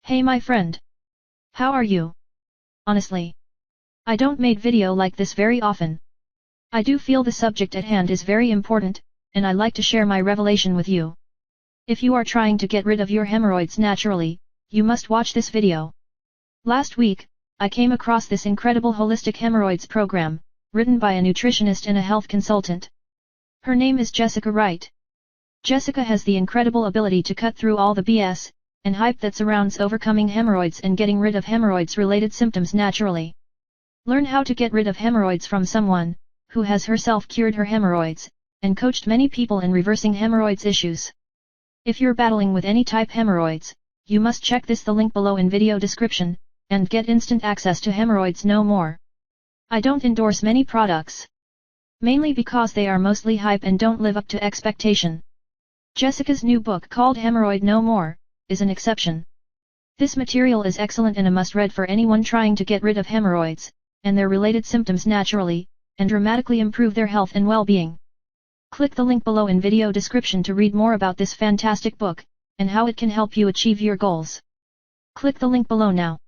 Hey my friend. How are you? Honestly, I don't make video like this very often. I do feel the subject at hand is very important, and I like to share my revelation with you. If you are trying to get rid of your hemorrhoids naturally, you must watch this video. Last week, I came across this incredible holistic hemorrhoids program, written by a nutritionist and a health consultant. Her name is Jessica Wright. Jessica has the incredible ability to cut through all the BS and hype that surrounds overcoming hemorrhoids and getting rid of hemorrhoids-related symptoms naturally. Learn how to get rid of hemorrhoids from someone who has herself cured her hemorrhoids and coached many people in reversing hemorrhoids issues. If you're battling with any type hemorrhoids, you must check the link below in video description and get instant access to Hemorrhoids No More. I don't endorse many products, mainly because they are mostly hype and don't live up to expectation. Jessica's new book called Hemorrhoid No More is an exception. This material is excellent and a must-read for anyone trying to get rid of hemorrhoids and their related symptoms naturally and dramatically improve their health and well-being. Click the link below in video description to read more about this fantastic book and how it can help you achieve your goals. Click the link below now.